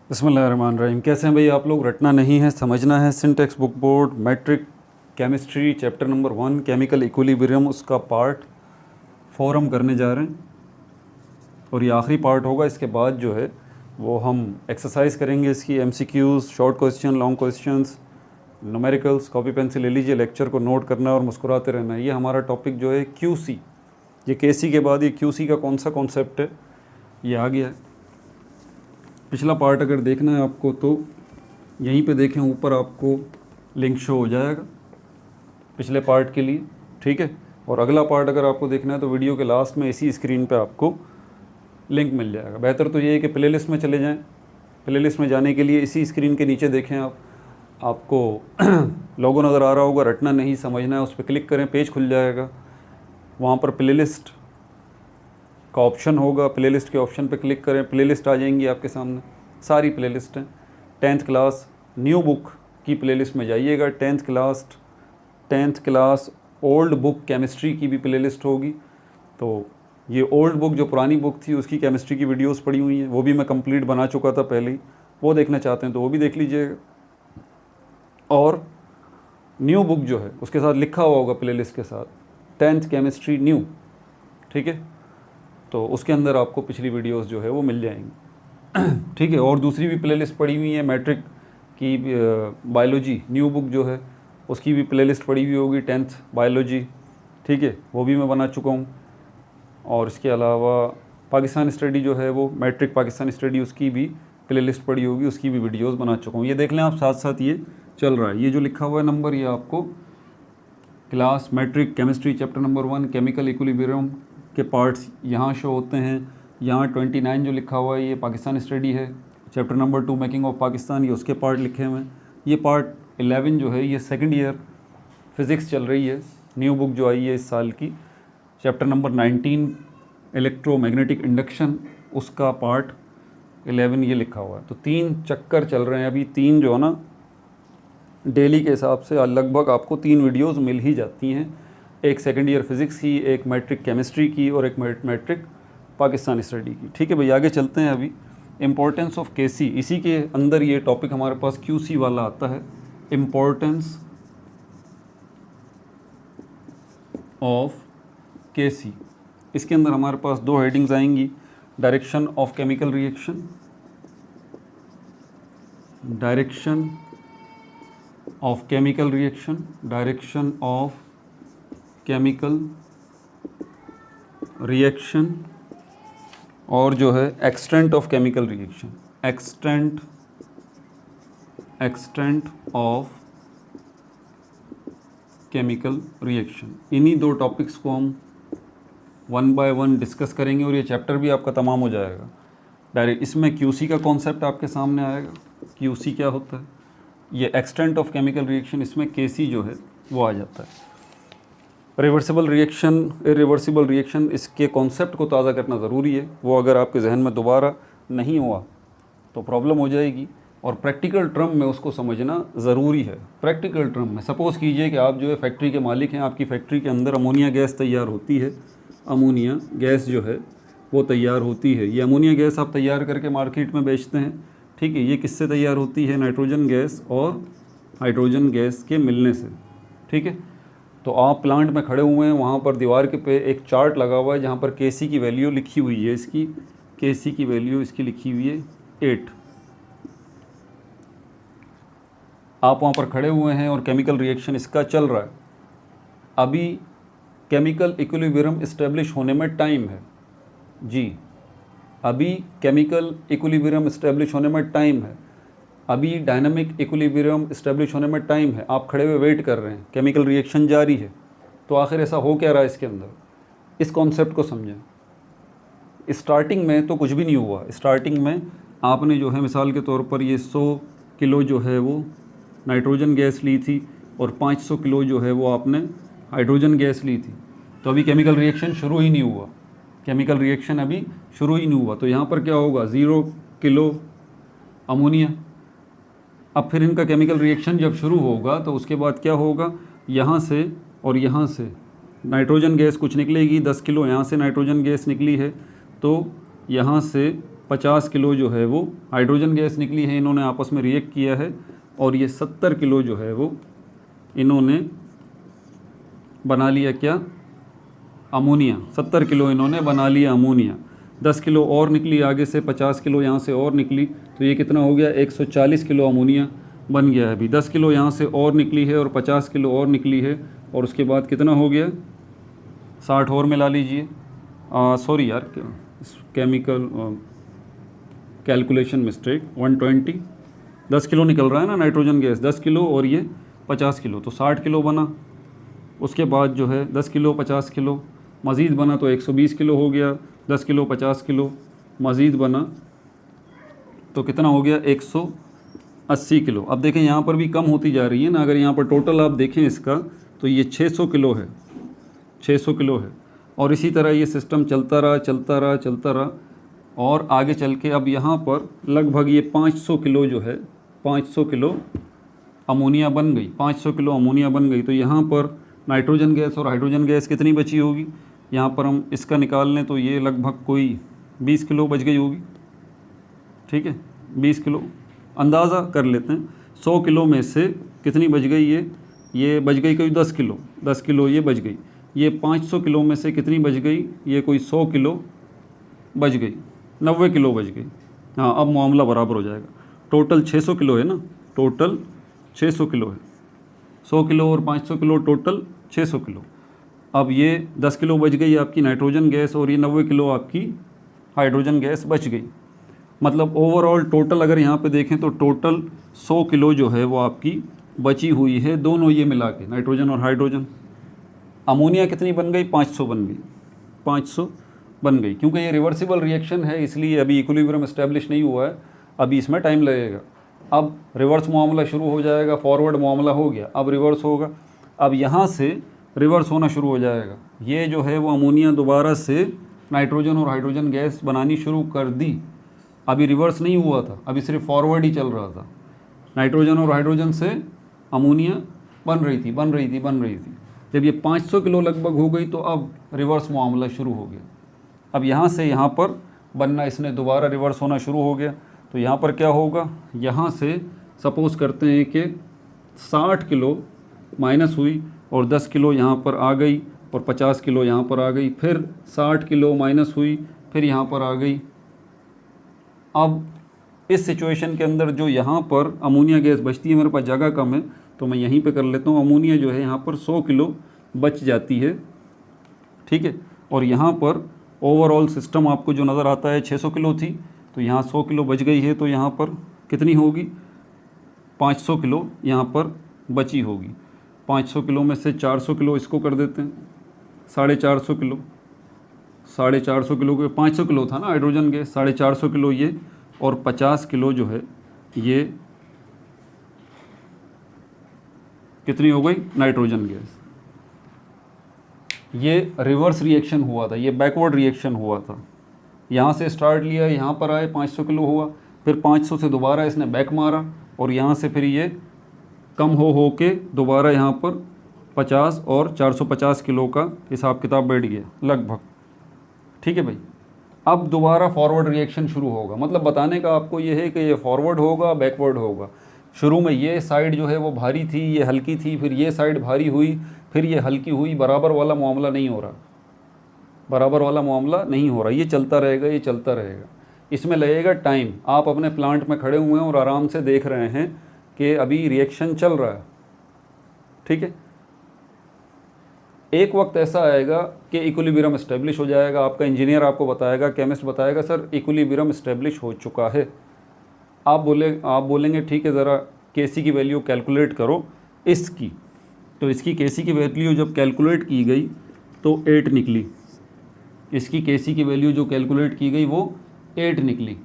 बिस्मिल्लाहिर्रहमानिर्रहीम। कैसे हैं भाई आप लोग? रटना नहीं है, समझना है। Syntax book board matric chemistry chapter number 1 chemical equilibrium, उसका पार्ट 4 हम करने जा रहे हैं और ये आखिरी पार्ट होगा। इसके बाद जो है वो हम एक्सरसाइज करेंगे इसकी, MCQs, short question, long questions, numericals. Copy pencil ले लीजिए, लेक्चर को नोट करना और मुस्कुराते रहना है। ये हमारा टॉपिक जो है क्यूसी, ये केसी के बाद ये क्यूसी का कौन सा कॉन्सेप्ट है ये आ गया है। पिछला पार्ट अगर देखना है आपको तो यहीं पे देखें, ऊपर आपको लिंक शो हो जाएगा पिछले पार्ट के लिए, ठीक है। और अगला पार्ट अगर आपको देखना है तो वीडियो के लास्ट में इसी स्क्रीन पे आपको लिंक मिल जाएगा। बेहतर तो ये है कि प्लेलिस्ट में चले जाएं। प्लेलिस्ट में जाने के लिए इसी स्क्रीन के नीचे देखें आपको लोगो नज़र आ रहा होगा, रटना नहीं समझना है, उस पर क्लिक करें, पेज खुल जाएगा। वहाँ पर प्लेलिस्ट का ऑप्शन होगा, प्लेलिस्ट के ऑप्शन पे क्लिक करें, प्लेलिस्ट आ जाएंगी आपके सामने, सारी प्लेलिस्ट हैं। 10th क्लास न्यू बुक की प्लेलिस्ट में जाइएगा। 10th class old book chemistry की भी प्लेलिस्ट होगी। तो ये ओल्ड बुक जो पुरानी बुक थी उसकी केमिस्ट्री की वीडियोस पड़ी हुई हैं, वो भी मैं कंप्लीट बना चुका था पहले ही। वो देखना चाहते हैं तो वो भी देख लीजिएगा। और न्यू बुक जो है उसके साथ लिखा हुआ होगा प्लेलिस्ट के साथ 10th केमिस्ट्री न्यू, ठीक है। तो उसके अंदर आपको पिछली वीडियोस जो है वो मिल जाएंगी, ठीक है। और दूसरी भी प्लेलिस्ट पड़ी हुई है, मैट्रिक की बायोलॉजी न्यू बुक जो है उसकी भी प्लेलिस्ट पड़ी हुई होगी, 10th बायोलॉजी, ठीक है, वो भी मैं बना चुका हूँ। और इसके अलावा पाकिस्तान स्टडी जो है वो मैट्रिक पाकिस्तान स्टडी, उसकी भी प्लेलिस्ट पड़ी होगी, उसकी भी वीडियोस बना चुका हूँ। ये देख लें आप, साथ साथ ये चल रहा है। ये जो लिखा हुआ है नंबर, ये आपको class matric chemistry chapter number 1 chemical equilibrium के पार्ट्स यहाँ शो होते हैं। यहाँ 29 जो लिखा हुआ है ये पाकिस्तान स्टडी है, chapter number 2 making of Pakistan, ये उसके पार्ट लिखे हुए हैं। ये पार्ट 11 जो है ये सेकंड ईयर फिज़िक्स चल रही है, न्यू बुक जो आई है इस साल की, चैप्टर नंबर 19 इलेक्ट्रोमैग्नेटिक इंडक्शन, उसका पार्ट 11 ये लिखा हुआ है। तो 3 चक्कर चल रहे हैं अभी, 3 जो है ना डेली के हिसाब से लगभग आपको 3 वीडियोस मिल ही जाती हैं। एक सेकंड ईयर फिज़िक्स की, एक मैट्रिक केमिस्ट्री की और एक मैट्रिक पाकिस्तान स्टडी की, ठीक है भाई। आगे चलते हैं अभी। इम्पोर्टेंस ऑफ केसी, इसी के अंदर ये टॉपिक हमारे पास क्यूसी वाला आता है, इम्पोर्टेंस ऑफ केसी। इसके अंदर हमारे पास 2 हेडिंग्स आएंगी, direction of chemical reaction, direction of chemical reaction, direction of chemical reaction, और जो है extent of chemical reaction, extent of chemical reaction. इन्हीं 2 टॉपिक्स को हम 1 बाय 1 डिस्कस करेंगे और ये चैप्टर भी आपका तमाम हो जाएगा। डायरेक्ट इसमें क्यूसी का कॉन्सेप्ट आपके सामने आएगा, क्यूसी क्या होता है, ये एक्सटेंट ऑफ केमिकल रिएक्शन, इसमें केसी जो है वो आ जाता है। रिवर्सिबल रिएक्शन, इरिवर्सिबल रिएक्शन, इसके कॉन्सेप्ट को ताज़ा करना ज़रूरी है। वो अगर आपके जहन में दोबारा नहीं हुआ तो प्रॉब्लम हो जाएगी। और प्रैक्टिकल टर्म में उसको समझना ज़रूरी है। प्रैक्टिकल टर्म में सपोज़ कीजिए कि आप जो है फैक्ट्री के मालिक हैं, आपकी फैक्ट्री के अंदर अमोनिया गैस तैयार होती है, अमोनिया गैस जो है वो तैयार होती है। ये अमोनिया गैस आप तैयार करके मार्केट में बेचते हैं, ठीक है। ये किससे तैयार होती है? नाइट्रोजन गैस और हाइड्रोजन गैस के मिलने से, ठीक है। तो आप प्लांट में खड़े हुए हैं, वहाँ पर दीवार के पे एक चार्ट लगा हुआ है जहाँ पर केसी की वैल्यू लिखी हुई है, इसकी केसी की वैल्यू इसकी लिखी हुई है 8। आप वहाँ पर खड़े हुए हैं और केमिकल रिएक्शन इसका चल रहा है। अभी केमिकल इक्विलिब्रियम इस्टेब्लिश होने में टाइम है जी, अभी केमिकल इक्विलिब्रियम इस्टेब्लिश होने में टाइम है, अभी डायनामिक इक्विलिब्रियम इस्टेब्लिश होने में टाइम है। आप खड़े हुए वेट कर रहे हैं, केमिकल रिएक्शन जारी है। तो आखिर ऐसा हो क्या रहा है इसके अंदर, इस कॉन्सेप्ट को समझें। स्टार्टिंग में तो कुछ भी नहीं हुआ। स्टार्टिंग में आपने जो है मिसाल के तौर पर ये 100 किलो जो है वो नाइट्रोजन गैस ली थी और 500 किलो जो है वो आपने हाइड्रोजन गैस ली थी। तो अभी केमिकल रिएक्शन शुरू ही नहीं हुआ, केमिकल रिएक्शन अभी शुरू ही नहीं हुआ। तो यहाँ पर क्या होगा, 0 किलो अमोनिया। अब फिर इनका केमिकल रिएक्शन जब शुरू होगा तो उसके बाद क्या होगा, यहाँ से और यहाँ से नाइट्रोजन गैस कुछ निकलेगी, 10 किलो यहाँ से नाइट्रोजन गैस निकली है, तो यहाँ से 50 किलो जो है वो हाइड्रोजन गैस निकली है, इन्होंने आपस में रिएक्ट किया है, और ये 70 किलो जो है वो इन्होंने बना लिया क्या, अमोनिया। 70 किलो इन्होंने बना लिया अमोनिया। 10 किलो और निकली आगे से, 50 किलो यहाँ से और निकली, तो ये कितना हो गया, 140 किलो अमोनिया बन गया है। अभी 10 किलो यहाँ से और निकली है और 50 किलो और निकली है, और उसके बाद कितना हो गया, 60 और मिला लीजिए। सॉरी यार, केमिकल कैलकुलेशन मिस्टेक, 120। 10 किलो निकल रहा है ना नाइट्रोजन गैस, 10 किलो और ये 50 किलो, तो 60 किलो बना। उसके बाद जो है 10 किलो 50 किलो मज़ीद बना, तो 120 किलो हो गया। 10 किलो 50 किलो मज़ीद बना तो कितना हो गया, 180 किलो। अब देखें यहाँ पर भी कम होती जा रही है ना, अगर यहाँ पर टोटल आप देखें इसका, तो ये 600 किलो है, 600 किलो है। और इसी तरह ये सिस्टम चलता रहा चलता रहा चलता रहा, और आगे चल के अब यहाँ पर लगभग ये 500 किलो जो है, 500 किलो अमोनिया बन गई, 500 किलो अमोनिया बन गई। तो यहाँ पर नाइट्रोजन गैस और हाइड्रोजन गैस कितनी बची होगी, यहाँ पर हम इसका निकाल लें तो ये लगभग कोई 20 किलो बच गई होगी। ठीक है, 20 किलो अंदाज़ा कर लेते हैं। 100 किलो में से कितनी बच गई, ये बच गई कोई 10 किलो, 10 किलो ये बच गई। ये 500 किलो में से कितनी बच गई, ये कोई 100 किलो बच गई, 90 किलो बच गई। हाँ, अब मामला बराबर हो जाएगा। टोटल 600 किलो है ना, टोटल 600 किलो है। 100 किलो और 500 किलो टोटल 600 किलो। अब ये 10 किलो बच गई आपकी नाइट्रोजन गैस, और ये 90 किलो आपकी हाइड्रोजन गैस बच गई। मतलब ओवरऑल टोटल अगर यहाँ पे देखें तो टोटल 100 किलो जो है वो आपकी बची हुई है, दोनों ये मिला के, नाइट्रोजन और हाइड्रोजन। अमोनिया कितनी बन गई, 500 बन गई, 500 बन गई। क्योंकि ये रिवर्सिबल रिएक्शन है, इसलिए अभी इक्विलिब्रियम एस्टेब्लिश नहीं हुआ है, अभी इसमें टाइम लगेगा। अब रिवर्स मामला शुरू हो जाएगा, फॉरवर्ड मामला हो गया, अब रिवर्स होगा। अब यहाँ से रिवर्स होना शुरू हो जाएगा। ये जो है वो अमोनिया दोबारा से नाइट्रोजन और हाइड्रोजन गैस बनानी शुरू कर दी। अभी रिवर्स नहीं हुआ था, अभी सिर्फ फॉरवर्ड ही चल रहा था। नाइट्रोजन और हाइड्रोजन से अमोनिया बन रही थी, बन रही थी, बन रही थी। जब ये 500 किलो लगभग हो गई तो अब रिवर्स मामला शुरू हो गया। अब यहाँ से यहाँ पर बनना, इसने दोबारा रिवर्स होना शुरू हो गया। तो यहाँ पर क्या होगा, यहाँ से सपोज़ करते हैं कि 60 किलो माइनस हुई और 10 किलो यहाँ पर आ गई और 50 किलो यहाँ पर आ गई, फिर 60 किलो माइनस हुई, फिर यहाँ पर आ गई। अब इस सिचुएशन के अंदर जो यहाँ पर अमोनिया गैस बचती है, मेरे पास जगह कम है तो मैं यहीं पे कर लेता हूँ। अमोनिया जो है यहाँ पर 100 किलो बच जाती है, ठीक है। और यहाँ पर ओवरऑल सिस्टम आपको जो नज़र आता है 600 किलो थी, तो यहाँ 100 किलो बच गई है, तो यहाँ पर कितनी होगी, 500 किलो यहाँ पर बची होगी। 500 किलो में से 400 किलो इसको कर देते हैं, 450 किलो, 450 किलो के 500 किलो था ना हाइड्रोजन गैस, 450 किलो ये, और 50 किलो जो है ये कितनी हो गई, नाइट्रोजन गैस। ये रिवर्स रिएक्शन हुआ था, ये बैकवर्ड रिएक्शन हुआ था। यहाँ से स्टार्ट लिया, यहाँ पर आए 500 किलो हुआ, फिर 500 से दोबारा इसने बैक मारा, और यहाँ से फिर ये कम हो के दोबारा यहाँ पर 50 और 450 किलो का हिसाब किताब बैठ गया लगभग, ठीक है भाई। अब दोबारा फॉरवर्ड रिएक्शन शुरू होगा। मतलब बताने का आपको ये है कि ये फॉरवर्ड होगा, बैकवर्ड होगा। शुरू में ये साइड जो है वो भारी थी, ये हल्की थी, फिर ये साइड भारी हुई, फिर ये हल्की हुई। बराबर वाला मामला नहीं हो रहा, बराबर वाला मामला नहीं हो रहा। ये चलता रहेगा, ये चलता रहेगा, इसमें लगेगा टाइम। आप अपने प्लांट में खड़े हुए हैं और आराम से देख रहे हैं कि अभी रिएक्शन चल रहा है, ठीक है। एक वक्त ऐसा आएगा कि इक्विलिब्रियम एस्टेब्लिश हो जाएगा। आपका इंजीनियर आपको बताएगा, केमिस्ट बताएगा, सर इक्विलिब्रियम एस्टेब्लिश हो चुका है। आप बोलेंगे ठीक है, ज़रा केसी की वैल्यू कैलकुलेट करो इसकी। तो इसकी केसी की वैल्यू जब कैलकुलेट की गई तो 8 निकली। इसकी केसी की वैल्यू जो कैलकुलेट की गई वो 8 निकली।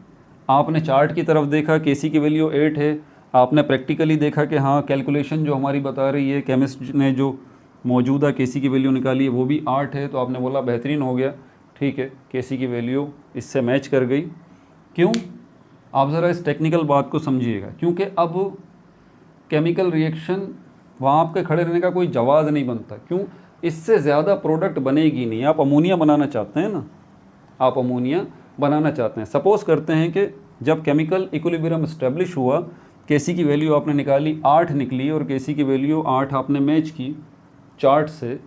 आपने चार्ट की तरफ देखा, केसी की वैल्यू 8 है। आपने प्रैक्टिकली देखा कि हाँ कैलकुलेशन जो हमारी बता रही है, केमिस्ट ने जो मौजूदा केसी की वैल्यू निकाली है वो भी 8 है। तो आपने बोला बेहतरीन हो गया, ठीक है, केसी की वैल्यू इससे मैच कर गई। क्यों? आप ज़रा इस टेक्निकल बात को समझिएगा, क्योंकि अब केमिकल रिएक्शन वहाँ आपके खड़े रहने का कोई जवाज़ नहीं बनता। क्यों? इससे ज़्यादा प्रोडक्ट बनेगी नहीं। आप अमोनिया बनाना चाहते हैं ना, आप अमोनिया बनाना चाहते हैं। सपोज करते हैं कि जब केमिकल इक्विलिब्रियम इस्टेब्लिश हुआ, केसी की वैल्यू आपने निकाली 8 निकली और केसी की वैल्यू 8 आपने मैच की चार्ट से,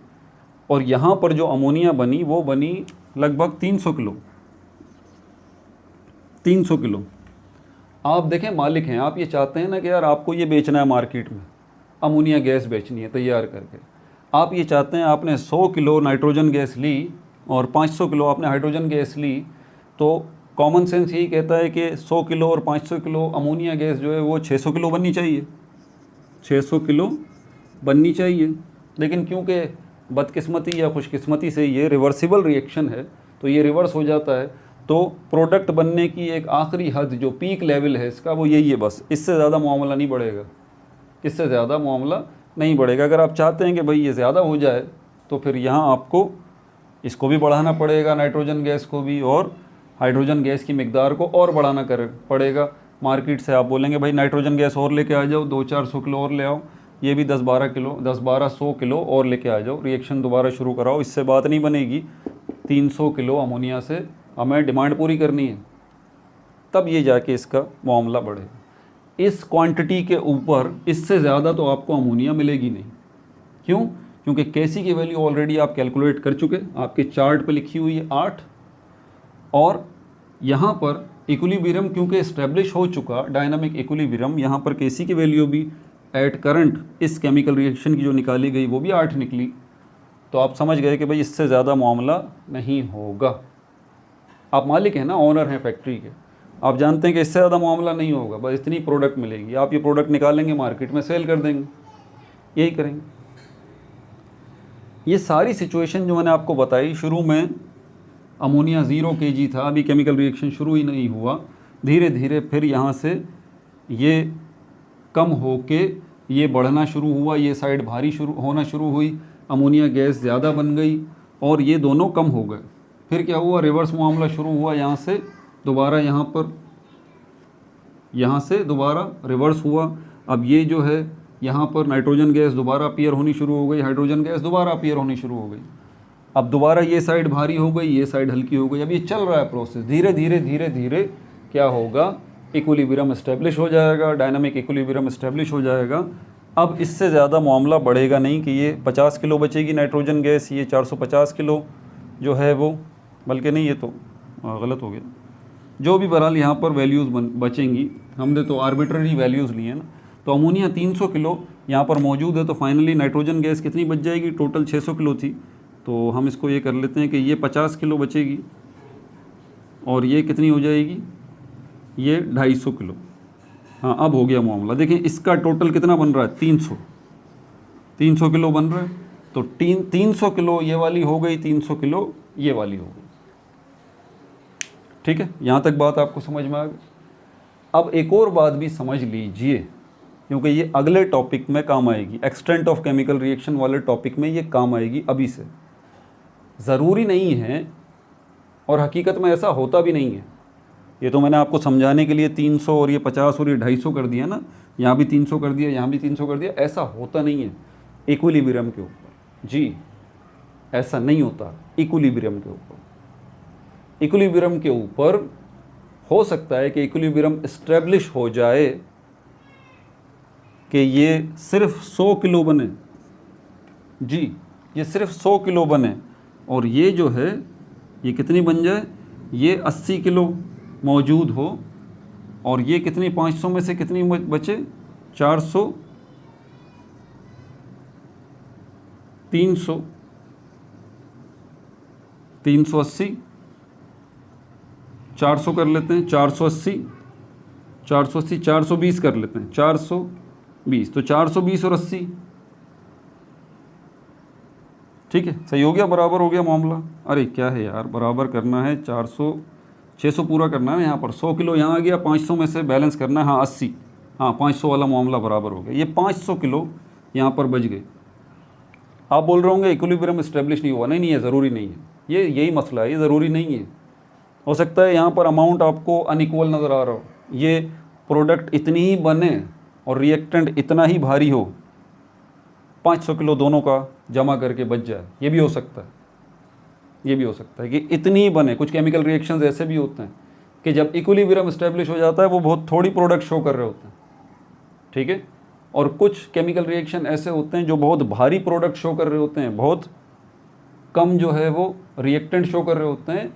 और यहाँ पर जो अमोनिया बनी वो बनी लगभग 300 किलो। 300 किलो। आप देखें मालिक हैं, आप ये चाहते हैं ना कि यार आपको ये बेचना है मार्केट में, अमोनिया गैस बेचनी है तैयार करके। आप ये चाहते हैं, आपने 100 किलो नाइट्रोजन गैस ली और 500 किलो आपने हाइड्रोजन गैस ली, तो कॉमन सेंस यही कहता है कि 100 किलो और 500 किलो अमोनिया गैस जो है वो 600 किलो बननी चाहिए, 600 किलो बननी चाहिए। लेकिन क्योंकि बदकिस्मती या खुशकिस्मती से ये रिवर्सिबल रिएक्शन है, तो ये रिवर्स हो जाता है। तो प्रोडक्ट बनने की एक आखिरी हद जो पीक लेवल है इसका वो यही है, बस इससे ज़्यादा मामला नहीं बढ़ेगा, इससे ज़्यादा मामला नहीं बढ़ेगा। अगर आप चाहते हैं कि भाई ये ज़्यादा हो जाए तो फिर यहाँ आपको इसको भी बढ़ाना पड़ेगा, नाइट्रोजन गैस को भी, और हाइड्रोजन गैस की मिकदार को और बढ़ाना पड़ेगा। मार्केट से आप बोलेंगे भाई नाइट्रोजन गैस और लेके आ जाओ, 200-400 किलो और ले आओ, ये भी 10-12 किलो 10-1200 किलो और लेके आ जाओ, रिएक्शन दोबारा शुरू कराओ, इससे बात नहीं बनेगी। 300 किलो अमोनिया से हमें डिमांड पूरी करनी है, तब ये जाके इसका मामला बढ़ेगा। इस क्वांटिटी के ऊपर इससे ज़्यादा तो आपको अमोनिया मिलेगी नहीं। क्यों? क्योंकि केसी की वैल्यू ऑलरेडी आप कैलकुलेट कर चुके, आपके चार्ट पे लिखी हुई है 8, और यहाँ पर इक्विलिब्रियम क्योंकि इस्टेब्लिश हो चुका, डायनामिक इक्विलिब्रियम, यहाँ पर केसी की वैल्यू भी एट करंट इस केमिकल रिएक्शन की जो निकाली गई वो भी 8 निकली। तो आप समझ गए कि भाई इससे ज़्यादा मामला नहीं होगा। आप मालिक हैं ना, ओनर हैं फैक्ट्री के, आप जानते हैं कि इससे ज़्यादा मामला नहीं होगा, बस इतनी प्रोडक्ट मिलेगी, आप ये प्रोडक्ट निकालेंगे मार्केट में सेल कर देंगे, यही करेंगे। ये सारी सिचुएशन जो मैंने आपको बताई, शुरू में अमोनिया 0 kg था, अभी केमिकल रिएक्शन शुरू ही नहीं हुआ, धीरे धीरे फिर यहाँ से ये कम होके ये बढ़ना शुरू हुआ, ये साइड भारी होना शुरू हुई, अमोनिया गैस ज़्यादा बन गई और ये दोनों कम हो गए। फिर क्या हुआ, रिवर्स मामला शुरू हुआ, यहाँ से दोबारा यहाँ से दोबारा रिवर्स हुआ। अब ये जो है यहाँ पर नाइट्रोजन गैस दोबारा अपीयर होनी शुरू हो गई, हाइड्रोजन गैस दोबारा अपीयर होनी शुरू हो गई। अब दोबारा ये साइड भारी हो गई, ये साइड हल्की हो गई। अब ये चल रहा है प्रोसेस, धीरे धीरे धीरे धीरे क्या होगा, इक्विलिब्रियम इस्टेब्लिश हो जाएगा, डायनामिक इक्विलिब्रियम इस्टेब्लिश हो जाएगा। अब इससे ज़्यादा मामला बढ़ेगा नहीं कि ये 50 किलो बचेगी नाइट्रोजन गैस, ये 450 किलो जो है वो, बल्कि नहीं, ये तो गलत हो गया। जो भी बहरहाल यहाँ पर वैल्यूज़ बचेंगी, हमने तो आर्बिट्ररी वैल्यूज़ लिए हैं ना। तो अमोनिया 300 किलो यहाँ पर मौजूद है, तो फाइनली नाइट्रोजन गैस कितनी बच जाएगी, टोटल 600 किलो थी, तो हम इसको ये कर लेते हैं कि ये 50 किलो बचेगी और ये कितनी हो जाएगी, ये 250 किलो। हाँ, अब हो गया मामला। देखें इसका टोटल कितना बन रहा है, 300 किलो बन रहा है। तो 300 किलो ये वाली हो गई, 300 किलो ये वाली हो गई। ठीक है, यहाँ तक बात आपको समझ में आ गई। अब एक और बात भी समझ लीजिए, क्योंकि ये अगले टॉपिक में काम आएगी, एक्सटेंट ऑफ केमिकल रिएक्शन वाले टॉपिक में ये काम आएगी अभी से। ज़रूरी नहीं है और हकीकत में ऐसा होता भी नहीं है, ये तो मैंने आपको समझाने के लिए 300 और ये 50 और ये 250 कर दिया ना, यहाँ भी 300 कर दिया, यहाँ भी 300 कर दिया, ऐसा होता नहीं है इक्विलिब्रियम के ऊपर। जी, ऐसा नहीं होता इक्विलिब्रियम के ऊपर। इक्विलिब्रियम के ऊपर हो सकता है कि इक्विलिब्रियम इस्टेब्लिश हो जाए कि ये सिर्फ 100 किलो बने, जी ये सिर्फ 100 किलो बने, और ये जो है ये कितनी बन जाए, ये 80 किलो मौजूद हो, और ये कितनी 500 में से कितनी बचे, 400, 300, 380, 400 कर लेते हैं, 480, 480, 420 कर लेते हैं, 420, तो 420 और 80, ठीक है, सही हो गया, बराबर हो गया मामला। अरे क्या है यार, बराबर करना है, 400 600 पूरा करना है यहाँ पर, 100 किलो यहाँ आ गया, 500 में से बैलेंस करना है, हाँ 80, हाँ 500 वाला मामला बराबर हो गया, ये 500 किलो यहाँ पर बच गए। आप बोल रहे होंगे इक्विलिब्रियम इस्टेब्लिश नहीं हुआ, नहीं नहीं है, ज़रूरी नहीं है, ये यही मसला है, ये ज़रूरी नहीं है। हो सकता है यहाँ पर अमाउंट आपको अनइक्वल नज़र आ रहा हो, ये प्रोडक्ट इतनी ही बने और रिएक्टेंट इतना ही भारी हो, 500 किलो दोनों का जमा करके बच जाए, ये भी हो सकता है। ये भी हो सकता है कि इतनी ही बने। कुछ केमिकल रिएक्शंस ऐसे भी होते हैं कि जब इक्विलिब्रियम एस्टेब्लिश हो जाता है वो बहुत थोड़ी प्रोडक्ट शो कर रहे होते हैं, ठीक है। और कुछ केमिकल रिएक्शन ऐसे होते हैं जो बहुत भारी प्रोडक्ट शो कर रहे होते हैं, बहुत कम जो है वो रिएक्टेंट शो कर रहे होते हैं।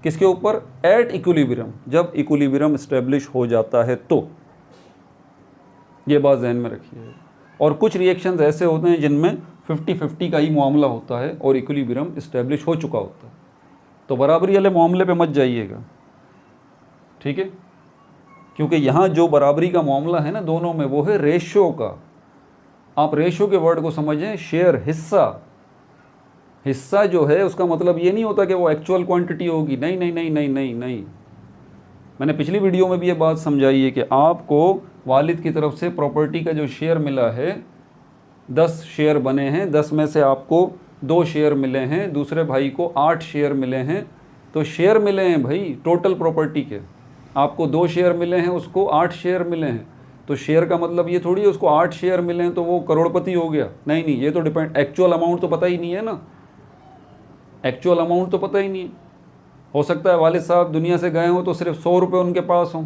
किसके ऊपर? एट इक्विलिब्रियम, जब इक्विलिब्रियम एस्टेब्लिश हो जाता है तो। ये बात ध्यान में रखिए। और कुछ रिएक्शंस ऐसे होते हैं जिनमें 50-50 का ही मामला होता है और इक्विलिब्रियम एस्टेब्लिश हो चुका होता है। तो बराबरी वाले मामले पे मत जाइएगा, ठीक है, क्योंकि यहाँ जो बराबरी का मामला है ना दोनों में, वो है रेशियो का। आप रेशियो के वर्ड को समझें, शेयर, हिस्सा। हिस्सा जो है उसका मतलब ये नहीं होता कि वो एक्चुअल क्वांटिटी होगी, नहीं नहीं नहीं नहीं नहीं नहीं। मैंने पिछली वीडियो में भी ये बात समझाई है कि आपको वालिद की तरफ से प्रॉपर्टी का जो शेयर मिला है, 10 शेयर बने हैं, 10 में से आपको 2 शेयर मिले हैं, दूसरे भाई को 8 शेयर मिले हैं। तो शेयर मिले हैं भाई टोटल प्रॉपर्टी के, आपको 2 शेयर मिले हैं, उसको 8 शेयर मिले हैं। तो शेयर का मतलब ये थोड़ी है उसको 8 शेयर मिले हैं तो वो करोड़पति हो गया, नहीं नहीं, ये तो डिपेंड, एक्चुअल अमाउंट तो पता ही नहीं है ना, एक्चुअल अमाउंट तो पता ही नहीं है। हो सकता है वालिद साहब दुनिया से गए हों तो सिर्फ 100 रुपये उनके पास हों,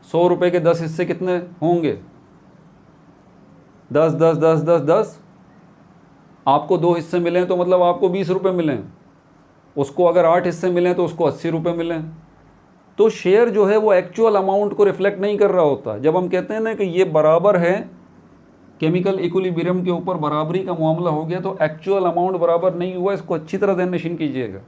100 रुपये के 10 हिस्से कितने होंगे? 10 10 10 10 10। आपको 2 हिस्से मिले हैं तो मतलब आपको 20 रुपये मिले हैं, उसको अगर 8 हिस्से मिले हैं तो उसको 80 रुपये मिले हैं। तो शेयर जो है वो एक्चुअल अमाउंट को रिफ्लेक्ट नहीं कर रहा होता। जब हम कहते हैं ना कि ये बराबर है, केमिकल इक्विलिब्रियम के ऊपर बराबरी का मामला हो गया, तो एक्चुअल अमाउंट बराबर नहीं हुआ, इसको अच्छी तरह ध्यान नशीन कीजिएगा।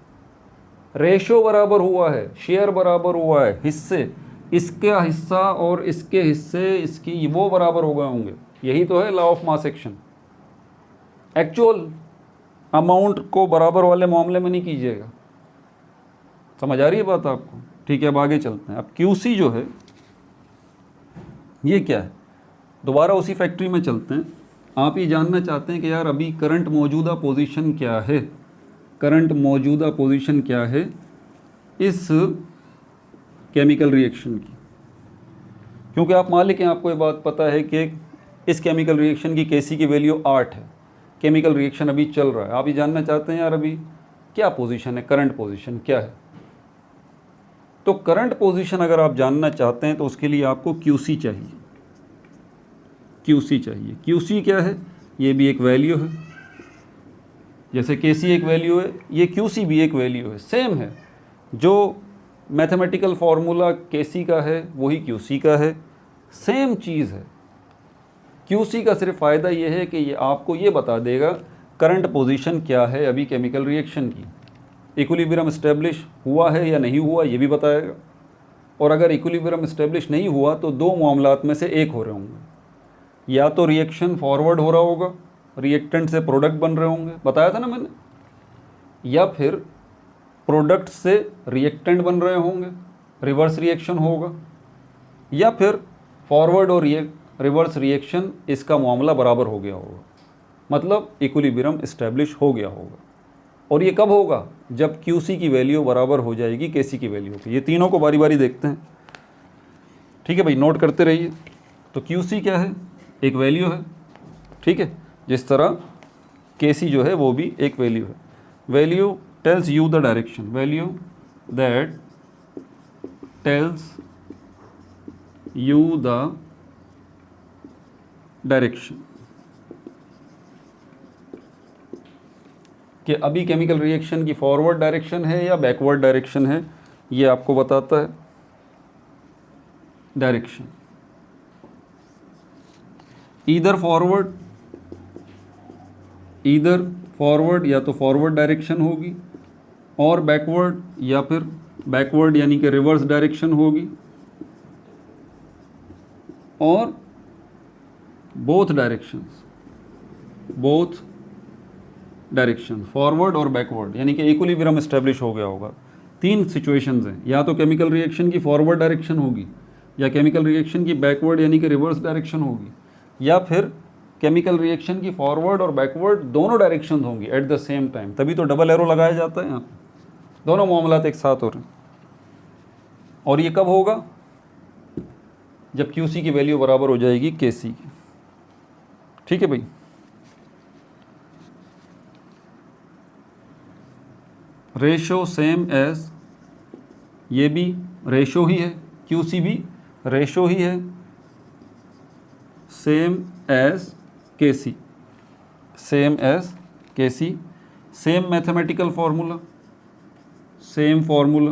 रेशो बराबर हुआ है, शेयर बराबर हुआ है, हिस्से, इसका हिस्सा और इसके हिस्से, इसकी वो बराबर हो गए होंगे। यही तो है law of mass action. Actual amount को बराबर वाले मामले में नहीं कीजिएगा। समझ आ रही है बात आपको? ठीक है, अब आगे चलते हैं। अब क्यूसी जो है ये क्या है? दोबारा उसी फैक्ट्री में चलते हैं। आप ये जानना चाहते हैं कि यार अभी करंट मौजूदा पोजीशन क्या है, करंट मौजूदा पोजीशन क्या है इस केमिकल रिएक्शन की। क्योंकि आप मालिक हैं, आपको ये बात पता है कि इस केमिकल रिएक्शन की केसी की वैल्यू 8 है, केमिकल रिएक्शन अभी चल रहा है। आप ये जानना चाहते हैं यार अभी क्या पोजीशन है, करंट पोजीशन क्या है। तो करंट पोजीशन अगर आप जानना चाहते हैं तो उसके लिए आपको क्यूसी चाहिए, क्यूसी चाहिए। क्यूसी क्या है? ये भी एक वैल्यू है, जैसे केसी एक वैल्यू है, ये क्यूसी भी एक वैल्यू है, सेम है। जो मैथमेटिकल फार्मूला केसी का है वही क्यूसी का है, सेम चीज़ है। क्यूसी का सिर्फ फ़ायदा ये है कि ये आपको ये बता देगा करंट पोजीशन क्या है अभी केमिकल रिएक्शन की, इक्विलिब्रियम इस्टेब्लिश हुआ है या नहीं हुआ ये भी बताएगा। और अगर इक्विलिब्रियम इस्टेब्लिश नहीं हुआ तो 2 मामलात में से एक हो रहे होंगे, या तो रिएक्शन फॉरवर्ड हो रहा होगा, रिएक्टेंट से प्रोडक्ट बन रहे होंगे, बताया था ना मैंने, या फिर प्रोडक्ट से रिएक्टेंट बन रहे होंगे, रिवर्स रिएक्शन होगा, या फिर फॉरवर्ड और रिवर्स रिएक्शन, इसका मामला बराबर हो गया होगा, मतलब इक्विलिब्रियम इस्टेब्लिश हो गया होगा। और ये कब होगा? जब क्यूसी की वैल्यू बराबर हो जाएगी केसी की वैल्यू की। ये तीनों को बारी बारी देखते हैं, ठीक है भाई, नोट करते रहिए। तो क्यूसी क्या है? एक वैल्यू है, ठीक है, जिस तरह केसी जो है वो भी एक वैल्यू है। Value tells you the direction, value that tells you the direction, कि अभी केमिकल रिएक्शन की फॉरवर्ड डायरेक्शन है या बैकवर्ड डायरेक्शन है, ये आपको बताता है डायरेक्शन। ईदर फॉरवर्ड या तो फॉरवर्ड डायरेक्शन होगी, और बैकवर्ड या फिर बैकवर्ड यानी कि रिवर्स डायरेक्शन होगी, और बोथ डायरेक्शन फॉरवर्ड और बैकवर्ड, यानी कि इक्विलिब्रियम एस्टेब्लिश हो गया होगा। 3 सिचुएशंस हैं, या तो केमिकल रिएक्शन की फॉरवर्ड डायरेक्शन होगी, या केमिकल रिएक्शन की बैकवर्ड यानी कि रिवर्स डायरेक्शन होगी, या फिर केमिकल रिएक्शन की फॉरवर्ड और बैकवर्ड दोनों डायरेक्शन होंगी एट द सेम टाइम। तभी तो डबल एरो लगाया जाता है यहाँ पे, दोनों मामलात एक साथ हो रहे हैं। और ये कब होगा? जब क्यूसी की वैल्यू बराबर हो जाएगी केसी की, ठीक है भाई। रेशो सेम एज, ये भी रेशो ही है, क्यूसी भी रेशो ही है, same as KC, same as KC, same mathematical formula, same formula,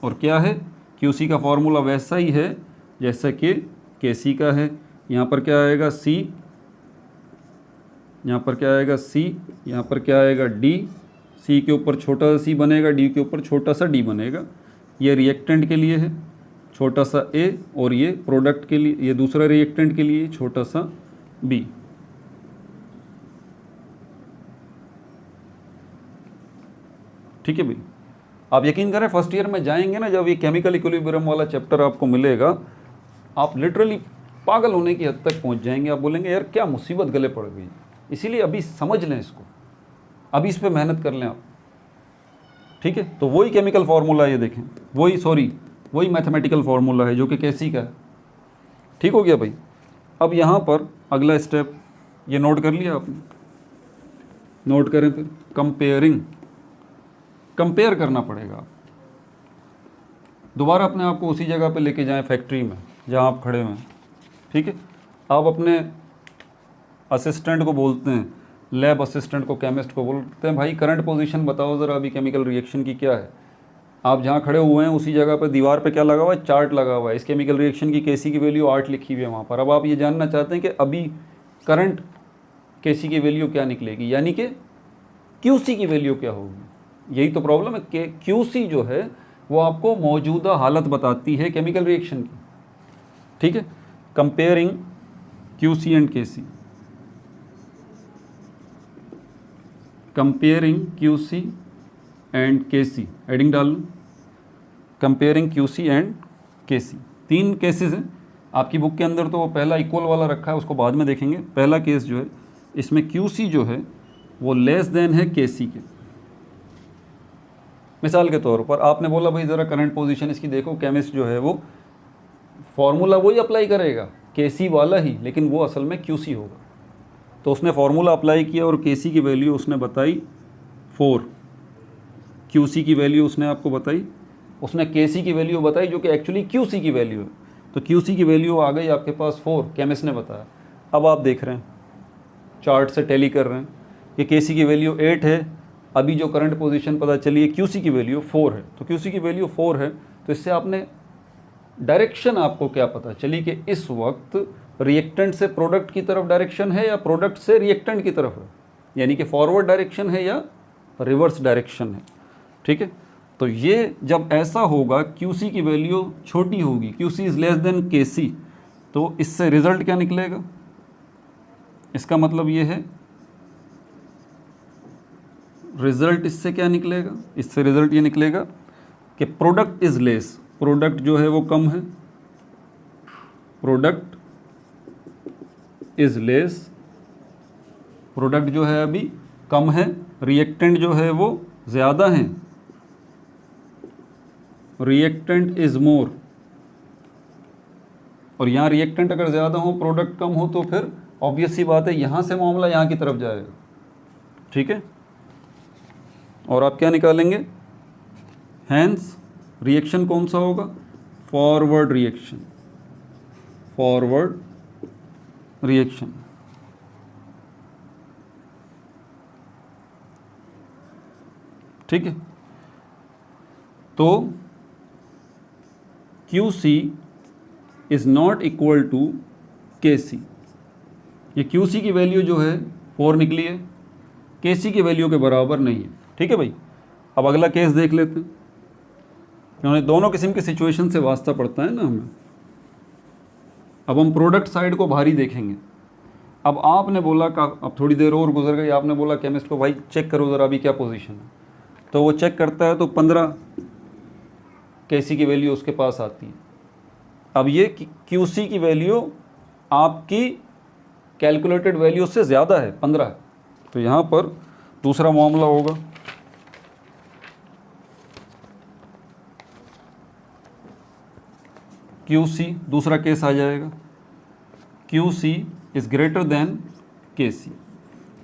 और क्या है, क्यूसी का फॉर्मूला वैसा ही है जैसा कि केसी का है। यहाँ पर क्या आएगा सी, यहाँ पर क्या आएगा सी, यहाँ पर क्या आएगा डी, सी के ऊपर छोटा सा सी बनेगा, डी के ऊपर छोटा सा डी बनेगा। ये रिएक्टेंट के लिए है छोटा सा ए, और ये प्रोडक्ट के लिए, ये दूसरा रिएक्टेंट के लिए छोटा सा बी। ठीक है भाई, आप यकीन करें फर्स्ट ईयर में जाएंगे ना, जब ये केमिकल इक्विलिब्रियम वाला चैप्टर आपको मिलेगा, आप लिटरली पागल होने की हद तक पहुंच जाएंगे। आप बोलेंगे यार क्या मुसीबत गले पड़ गई। इसीलिए अभी समझ लें इसको, अभी इस पे मेहनत कर लें आप। ठीक है, तो वही केमिकल फार्मूला है, ये देखें, वही मैथमेटिकल फार्मूला है जो कि केसी का है। ठीक हो गया भाई। अब यहाँ पर अगला स्टेप, ये नोट कर लिया आपने, नोट करें फिर, कंपेयर करना पड़ेगा। दोबारा अपने आप को उसी जगह पे लेके जाएं, फैक्ट्री में जहाँ आप खड़े हुए हैं। ठीक है, आप अपने असिस्टेंट को बोलते हैं, लैब असिस्टेंट को, केमिस्ट को बोलते हैं भाई करंट पोजीशन बताओ ज़रा अभी केमिकल रिएक्शन की क्या है। आप जहाँ खड़े हुए हैं उसी जगह पर दीवार पे क्या लगा हुआ है, चार्ट लगा हुआ है, इस केमिकल रिएक्शन की केसी की वैल्यू 8 लिखी हुई है वहाँ पर। अब आप ये जानना चाहते हैं कि अभी करंट केसी की वैल्यू क्या निकलेगी, यानी कि क्यूसी की वैल्यू क्या होगी। यही तो प्रॉब्लम है कि क्यूसी जो है वो आपको मौजूदा हालत बताती है केमिकल रिएक्शन की। ठीक है, comparing QC and KC, comparing QC and KC, adding डाल लो, comparing QC and KC. 3 cases हैं आपकी बुक के अंदर, तो वो पहला इक्वल वाला रखा है, उसको बाद में देखेंगे। पहला केस जो है इसमें क्यूसी जो है वो लेस देन है केसी के। मिसाल के तौर पर आपने बोला भाई ज़रा करंट पोजीशन इसकी देखो, केमिस्ट जो है वो फॉर्मूला वही अप्लाई करेगा केसी वाला ही, लेकिन वो असल में क्यूसी होगा। तो उसने फार्मूला अप्लाई किया और केसी की वैल्यू उसने बताई 4, क्यूसी की वैल्यू उसने आपको बताई, उसने केसी की वैल्यू बताई जो कि एक्चुअली क्यूसी की वैल्यू है। तो क्यूसी की वैल्यू आ गई आपके पास 4, केमिस्ट ने बताया। अब आप देख रहे हैं चार्ट से टैली कर रहे हैं कि केसी की वैल्यू 8 है, अभी जो करंट पोजीशन पता चली है क्यूसी की वैल्यू 4 है। तो क्यूसी की वैल्यू 4 है, तो इससे आपने डायरेक्शन आपको क्या पता चली कि इस वक्त रिएक्टेंट से प्रोडक्ट की तरफ डायरेक्शन है या प्रोडक्ट से रिएक्टेंट की तरफ है, यानी कि फॉरवर्ड डायरेक्शन है या रिवर्स डायरेक्शन है। ठीक है, तो ये जब ऐसा होगा क्यूसी की वैल्यू छोटी होगी, क्यूसी इज़ लेस देन केसी, तो इससे रिजल्ट क्या निकलेगा, इसका मतलब ये है रिजल्ट इससे क्या निकलेगा, इससे रिजल्ट ये निकलेगा कि प्रोडक्ट इज़ लेस, प्रोडक्ट जो है वो कम है, प्रोडक्ट इज़ लेस, प्रोडक्ट जो है अभी कम है, रिएक्टेंट जो है वो ज़्यादा है, रिएक्टेंट इज़ मोर। और यहाँ रिएक्टेंट अगर ज़्यादा हो प्रोडक्ट कम हो तो फिर ऑब्वियस सी बात है यहाँ से मामला यहाँ की तरफ जाएगा। ठीक है, और आप क्या निकालेंगे, हैंस रिएक्शन कौन सा होगा, फॉरवर्ड रिएक्शन, फॉरवर्ड रिएक्शन। ठीक है, तो QC is not equal to KC। ये QC की वैल्यू जो है 4 निकली है, KC की वैल्यू के बराबर नहीं है। ठीक है भाई, अब अगला केस देख लेते हैं, क्योंकि दोनों किस्म की सिचुएशन से वास्ता पड़ता है ना हमें। अब हम प्रोडक्ट साइड को भारी देखेंगे। अब आपने बोला का, अब थोड़ी देर और गुजर गई, आपने बोला केमिस्ट को भाई चेक करो ज़रा अभी क्या पोजीशन है, तो वो चेक करता है तो 15 KC की वैल्यू उसके पास आती है। अब ये QC की वैल्यू आपकी कैलकुलेटेड वैल्यू से ज़्यादा है, 15 है, तो यहाँ पर दूसरा मामला होगा, QC, दूसरा केस आ जाएगा, QC is greater than KC।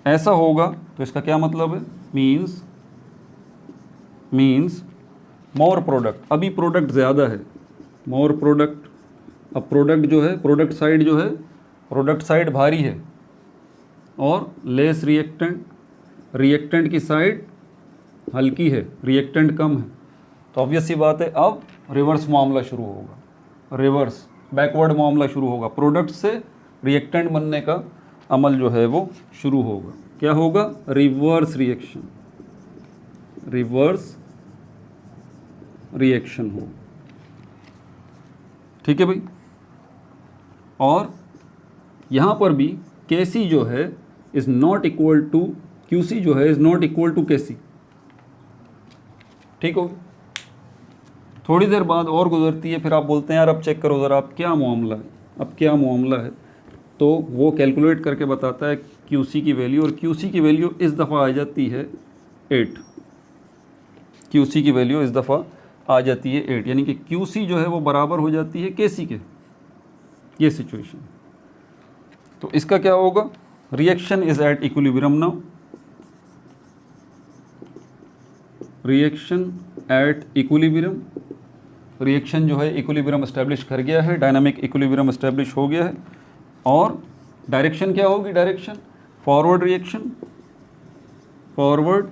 ऐसा होगा तो इसका क्या मतलब है, मीन्स मोर प्रोडक्ट, अभी प्रोडक्ट ज़्यादा है, मोर प्रोडक्ट। अब प्रोडक्ट जो है, प्रोडक्ट साइड जो है, प्रोडक्ट साइड भारी है, और लेस रिएक्टेंट, रिएक्टेंट की साइड हल्की है, रिएक्टेंट कम है। तो ऑब्वियस सी बात है अब रिवर्स मामला शुरू होगा, रिवर्स बैकवर्ड मामला शुरू होगा, प्रोडक्ट से रिएक्टेंट बनने का अमल जो है वो शुरू होगा। क्या होगा? रिवर्स रिएक्शन, रिवर्स रिएक्शन हो। ठीक है भाई। और यहाँ पर भी Kc जो है is not equal to Qc जो है is not equal to Kc। ठीक होगी। थोड़ी देर बाद और गुजरती है, फिर आप बोलते हैं यार अब चेक करो ज़रा अब क्या मामला है, अब क्या मामला है। तो वो कैलकुलेट करके बताता है Qc की वैल्यू, और Qc की वैल्यू इस दफ़ा आ जाती है 8। Qc की वैल्यू इस दफ़ा आ जाती है 8, यानी कि Qc जो है वो बराबर हो जाती है Kc के। ये सिचुएशन। तो इसका क्या होगा? Reaction is at equilibrium now, reaction at equilibrium, reaction जो है इक्विलिब्रियम एस्टेब्लिश कर गया है, डायनामिक इक्विलिब्रियम एस्टेब्लिश हो गया है। और डायरेक्शन क्या होगी? Direction forward reaction, forward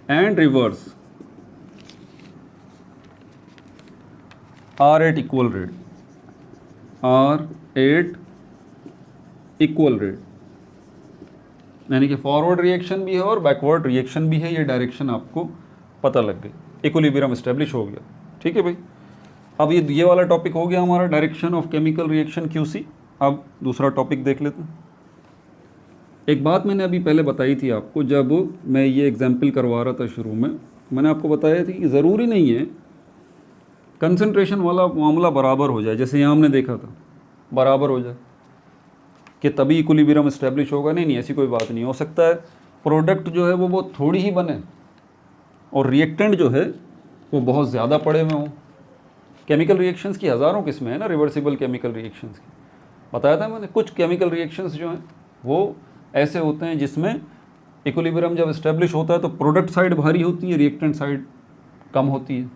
and reverse are at equal rate, are at equal rate, यानी कि फॉरवर्ड रिएक्शन भी है और बैकवर्ड रिएक्शन भी है। ये डायरेक्शन आपको पता लग गई, इक्विलिब्रियम एस्टेब्लिश हो गया। ठीक है भाई। अब ये वाला टॉपिक हो गया हमारा direction of chemical reaction QC। अब दूसरा टॉपिक देख लेते हैं। एक बात मैंने अभी पहले बताई थी आपको, जब मैं ये एग्जाम्पल करवा रहा था शुरू में, मैंने आपको बताया थी कि ज़रूरी नहीं है कंसंट्रेशन वाला मामला बराबर हो जाए, जैसे यहाँ हमने देखा था बराबर हो जाए कि तभी इक्विलिब्रियम एस्टेब्लिश होगा। नहीं, ऐसी कोई बात नहीं। हो सकता है प्रोडक्ट जो है वो बहुत थोड़ी ही बने और रिएक्टेंट जो है वो बहुत ज़्यादा पड़े हुए हों। केमिकल रिएक्शंस की हज़ारों किस्में हैं ना, रिवर्सिबल केमिकल रिएक्शंस की बताया था मैंने। कुछ केमिकल रिएक्शंस जो हैं वो ऐसे होते हैं जिसमें इक्विलिब्रियम जब एस्टेब्लिश होता है तो प्रोडक्ट साइड भारी होती है, रिएक्टेंट साइड कम होती है।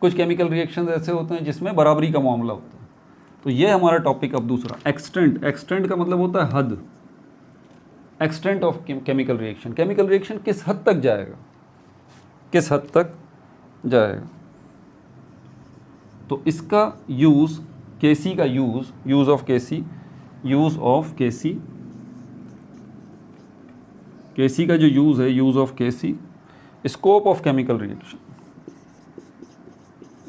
कुछ केमिकल रिएक्शंस ऐसे होते हैं जिसमें बराबरी का मामला होता है। तो ये हमारा टॉपिक अब दूसरा, एक्सटेंट। एक्सटेंट का मतलब होता है हद, extent of chemical reaction. Chemical reaction किस हद तक जाएगा, किस हद तक जाएगा। तो इसका यूज़, Kc का use of Kc, use of Kc, Kc का जो यूज़ है, use of Kc, scope of chemical reaction,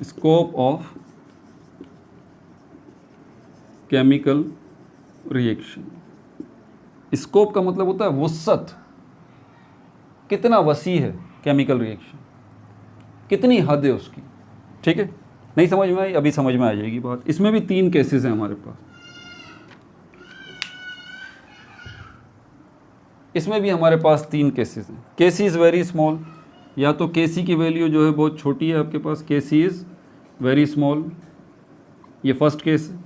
scope of chemical reaction. Scope का मतलब होता है वुसअत, कितना वसी है केमिकल रिएक्शन, कितनी हद है उसकी। ठीक है। नहीं समझ में आई? अभी समझ में आ जाएगी बात। इसमें भी 3 केसेस हैं हमारे पास, इसमें भी हमारे पास 3 केसेस हैं। Kc इज़ वेरी स्मॉल, या तो Kc की वैल्यू जो है बहुत छोटी है आपके पास, Kc इज़ वेरी स्मॉल, ये फर्स्ट केस है।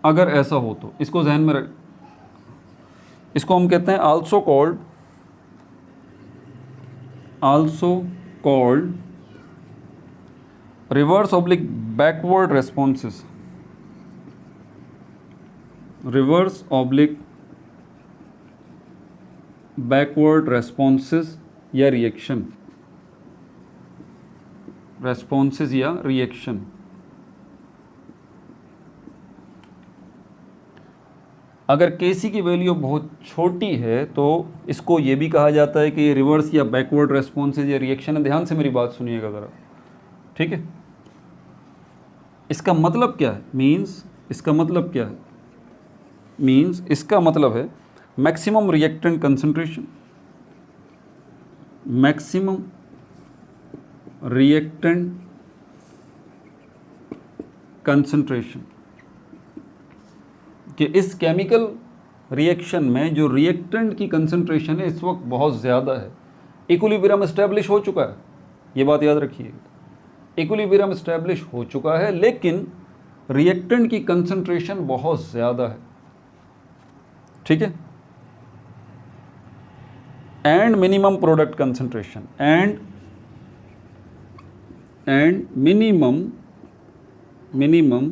अगर ऐसा हो तो इसको जहन में रख, इसको हम कहते हैं also called reverse oblique backward responses, reverse oblique backward responses या रिएक्शन, रेस्पॉन्सेस या रिएक्शन। अगर Kc की वैल्यू बहुत छोटी है तो इसको ये भी कहा जाता है कि ये रिवर्स या बैकवर्ड रेस्पॉन्सेज या रिएक्शन है। ध्यान से मेरी बात सुनिएगा ज़रा, ठीक है। इसका मतलब क्या है? मीन्स इसका मतलब क्या है? मीन्स इसका मतलब है maximum reactant concentration, maximum reactant concentration, कि इस केमिकल रिएक्शन में जो रिएक्टेंट की कंसंट्रेशन है इस वक्त बहुत ज़्यादा है। इक्विलिब्रियम एस्टेब्लिश हो चुका है, ये बात याद रखिए। इक्विलिब्रियम एस्टेब्लिश हो चुका है लेकिन रिएक्टेंट की कंसंट्रेशन बहुत ज़्यादा है। ठीक है। And minimum product concentration, and minimum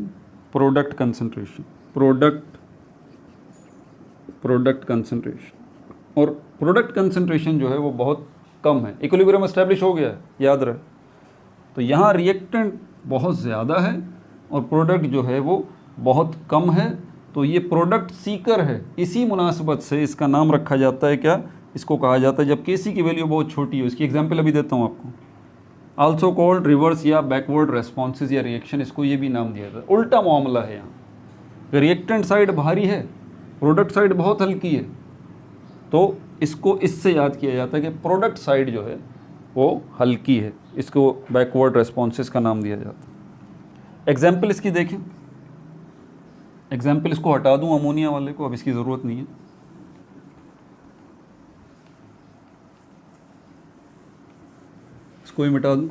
product concentration, product concentration, और प्रोडक्ट कंसंट्रेशन जो है वो बहुत कम है, इक्विलिब्रियम एस्टेब्लिश हो गया है, याद रहे। तो यहाँ रिएक्टेंट बहुत ज़्यादा है और प्रोडक्ट जो है वो बहुत कम है, तो ये प्रोडक्ट सीकर है। इसी मुनासबत से इसका नाम रखा जाता है क्या, इसको कहा जाता है जब केसी की वैल्यू बहुत छोटी हो। इसकी एग्जांपल अभी देता हूँ आपको। आल्सो कॉल्ड रिवर्स या बैकवर्ड रेस्पॉन्सेज या रिएक्शन, इसको ये भी नाम दिया जाता है। उल्टा मामला है यहाँ, रिएक्टेंट साइड भारी है, प्रोडक्ट साइड बहुत हल्की है, तो इसको इससे याद किया जाता है कि प्रोडक्ट साइड जो है वो हल्की है, इसको बैकवर्ड रेस्पॉन्सेज का नाम दिया जाता है। एग्जाम्पल इसकी देखें, एग्जाम्पल इसको हटा दूं अमोनिया वाले को, अब इसकी ज़रूरत नहीं है। इसको ही मिटा दूं।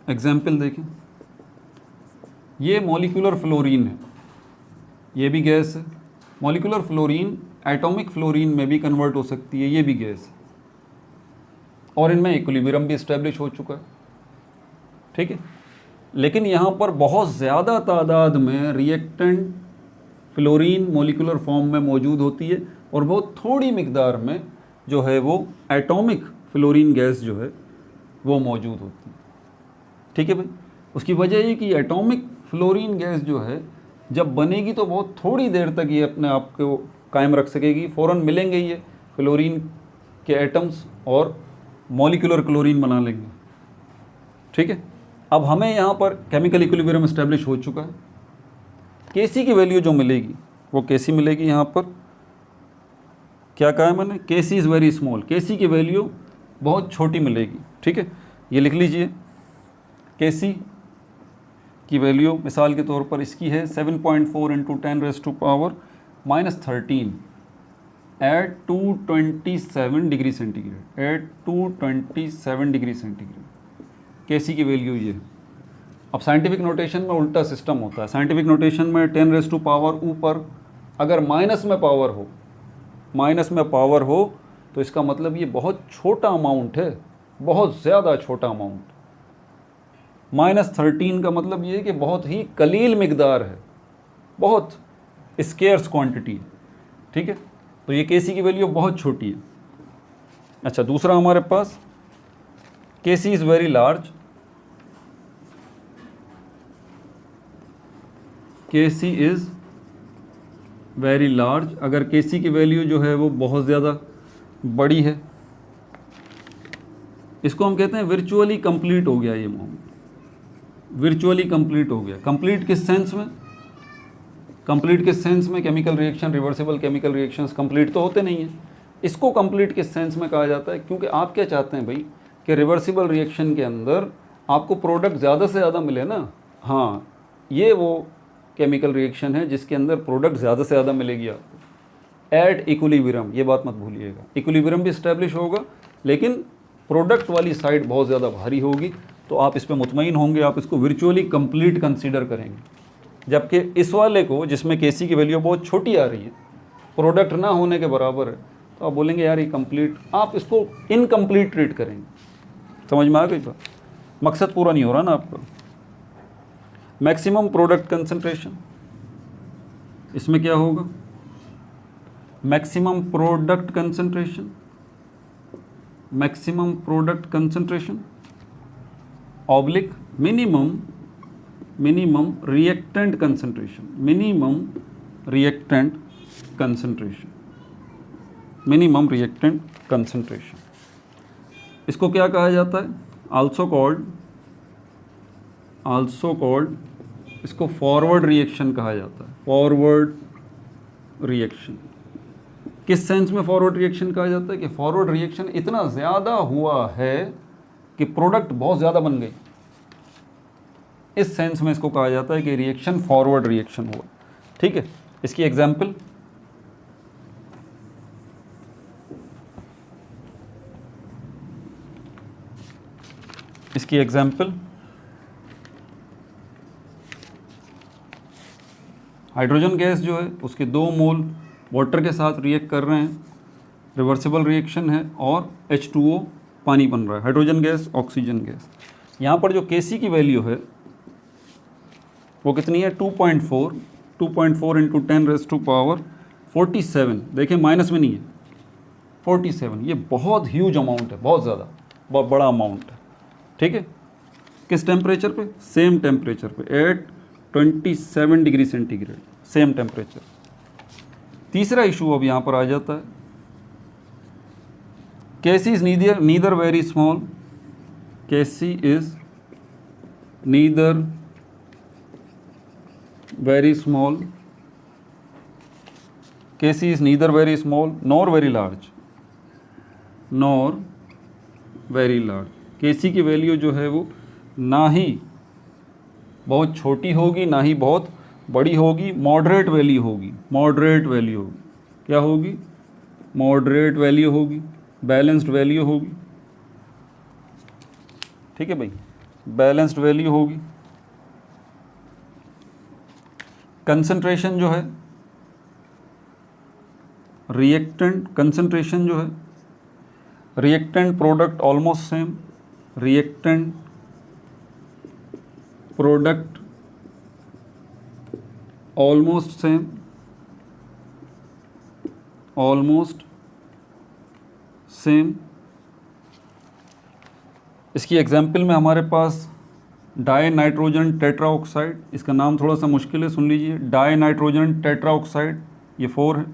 एग्जाम्पल देखें, ये मॉलिक्यूलर फ्लोरीन है, ये भी गैस है। मॉलिक्यूलर फ्लोरीन एटॉमिक फ्लोरीन में भी कन्वर्ट हो सकती है, ये भी गैस है, और इनमें इक्विलिब्रियम भी इस्टेब्लिश हो चुका है, ठीक है। लेकिन यहाँ पर बहुत ज़्यादा तादाद में रिएक्टेंट फ्लोरीन मॉलिक्यूलर फॉर्म में मौजूद होती है और बहुत थोड़ी मिकदार में जो है वो एटॉमिक फ्लोरीन गैस जो है वो मौजूद होती है, ठीक है भाई। उसकी वजह ये कि एटॉमिक फ्लोरीन गैस जो है जब बनेगी तो बहुत थोड़ी देर तक ये अपने आप को कायम रख सकेगी, फ़ौरन मिलेंगे ये फ्लोरीन के एटम्स और मॉलिक्यूलर क्लोरीन बना लेंगे, ठीक है। अब हमें यहाँ पर केमिकल इक्विलिब्रियम एस्टेब्लिश हो चुका है। केसी की वैल्यू जो मिलेगी वो केसी मिलेगी। यहाँ पर क्या कहा है मैंने, केसी इज़ वेरी स्मॉल, केसी की वैल्यू बहुत छोटी मिलेगी, ठीक है। ये लिख लीजिए, केसी की वैल्यू मिसाल के तौर पर इसकी है 7.4 into 10⁻⁻13 at 227 degree centigrade, at 227 degree centigrade KC की वैल्यू ये। अब साइंटिफिक नोटेशन में उल्टा सिस्टम होता है। साइंटिफिक नोटेशन में 10⁻⁻, ऊपर अगर माइनस में पावर हो तो इसका मतलब ये बहुत छोटा अमाउंट है, बहुत ज़्यादा छोटा अमाउंट। -13 का मतलब ये है कि बहुत ही कलील मिकदार है, बहुत स्केर्स क्वांटिटी है, ठीक है। तो ये केसी की वैल्यू बहुत छोटी है। अच्छा, दूसरा हमारे पास KC is very large, KC is very large, अगर केसी की वैल्यू जो है वो बहुत ज़्यादा बड़ी है, इसको हम कहते हैं वर्चुअली कंप्लीट हो गया ये मोमेंट, वर्चुअली कंप्लीट हो गया। कंप्लीट किस सेंस में, कंप्लीट किस सेंस में, chemical reaction, reversible chemical reactions complete तो होते नहीं हैं। इसको कंप्लीट किस सेंस में कहा जाता है, क्योंकि आप क्या चाहते हैं भाई कि रिवर्सिबल रिएक्शन के अंदर आपको प्रोडक्ट ज़्यादा से ज़्यादा मिले ना। हाँ, ये वो केमिकल रिएक्शन है जिसके अंदर प्रोडक्ट ज़्यादा से ज़्यादा मिलेगी आपको एट इक्विलिब्रियम, ये बात मत भूलिएगा। इक्विलिब्रियम भी इस्टेब्लिश होगा लेकिन प्रोडक्ट वाली साइड बहुत ज़्यादा भारी होगी, तो आप इस पर मुतमईन होंगे, आप इसको वर्चुअली कंप्लीट कंसीडर करेंगे। जबकि इस वाले को जिसमें केसी की वैल्यू बहुत छोटी आ रही है, प्रोडक्ट ना होने के बराबर है, तो आप बोलेंगे यार ये कंप्लीट, आप इसको इनकम्प्लीट ट्रीट करेंगे। समझ में आ गई बात, मकसद पूरा नहीं हो रहा ना आपका। मैक्सिमम प्रोडक्ट कंसंट्रेशन, इसमें क्या होगा, maximum product concentration, maximum product concentration oblique minimum reactant concentration, minimum reactant concentration, minimum reactant concentration. इसको क्या कहा जाता है, आल्सो कॉल्ड, इसको फॉरवर्ड रिएक्शन कहा जाता है। फॉरवर्ड रिएक्शन किस सेंस में फॉरवर्ड रिएक्शन कहा जाता है कि फॉरवर्ड रिएक्शन इतना ज़्यादा हुआ है कि प्रोडक्ट बहुत ज़्यादा बन गई, इस सेंस में इसको कहा जाता है कि रिएक्शन फॉरवर्ड रिएक्शन हुआ, ठीक है। इसकी एग्जांपल, हाइड्रोजन गैस जो है उसके 2 मोल वाटर के साथ रिएक्ट कर रहे हैं, रिवर्सिबल रिएक्शन है और H2O पानी बन रहा है, हाइड्रोजन गैस ऑक्सीजन गैस। यहाँ पर जो Kc की वैल्यू है वो कितनी है 2.4 इंटू 10⁻⁴47। देखें माइनस में नहीं है, 47, ये बहुत ह्यूज अमाउंट है, बहुत ज़्यादा, बहुत बड़ा अमाउंट है। ठीक है, किस टेम्परेचर पे? सेम टेम्परेचर पे at 27 degree centigrade, same temperature. तीसरा इशू अब यहाँ पर आ जाता है, Kc is neither very small, Kc is neither very small, Kc is neither very small nor very large, nor very large। Kc की value जो है वो ना ही बहुत छोटी होगी ना ही बहुत बड़ी होगी, मॉडरेट वैल्यू होगी, मॉडरेट वैल्यू होगी। क्या होगी? मॉडरेट वैल्यू होगी, बैलेंस्ड वैल्यू होगी। ठीक है भाई, बैलेंस्ड वैल्यू होगी। कंसंट्रेशन जो है, रिएक्टेंट कंसंट्रेशन जो है, reactant product almost same, reactant product almost same, almost same. इसकी एग्जाम्पल में हमारे पास डाई नाइट्रोजन टेट्राऑक्साइड, इसका नाम थोड़ा सा मुश्किल है, सुन लीजिए, डाई नाइट्रोजन टेट्राऑक्साइड, ये 4 है।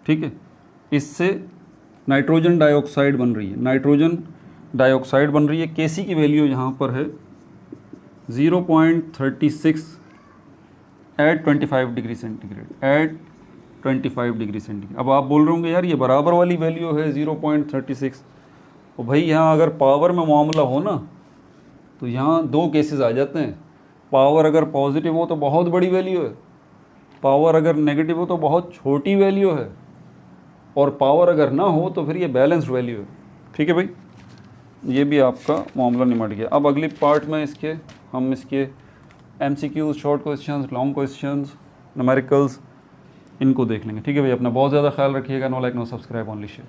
ठीक है, इससे नाइट्रोजन डाइऑक्साइड बन रही है, नाइट्रोजन डाइऑक्साइड बन रही है। Kc की वैल्यू यहाँ पर है 0.36 at 25 degree centigrade, at 25 degree centigrade. अब आप बोल रहे होंगे यार ये बराबर वाली वैल्यू है 0.36, और भाई यहाँ अगर पावर में मामला हो ना तो यहाँ दो केसेस आ जाते हैं। पावर अगर पॉजिटिव हो तो बहुत बड़ी वैल्यू है, पावर अगर नेगेटिव हो तो बहुत छोटी वैल्यू है, और पावर अगर ना हो तो फिर ये बैलेंस्ड वैल्यू है। ठीक है भाई, ये भी आपका मामला निमट गया। अब अगली पार्ट में हम इसके MCQs, short questions, long questions, numericals, इनको देख लेंगे। ठीक है भाई, अपना बहुत ज़्यादा ख्याल रखिएगा। No like no subscribe, only share.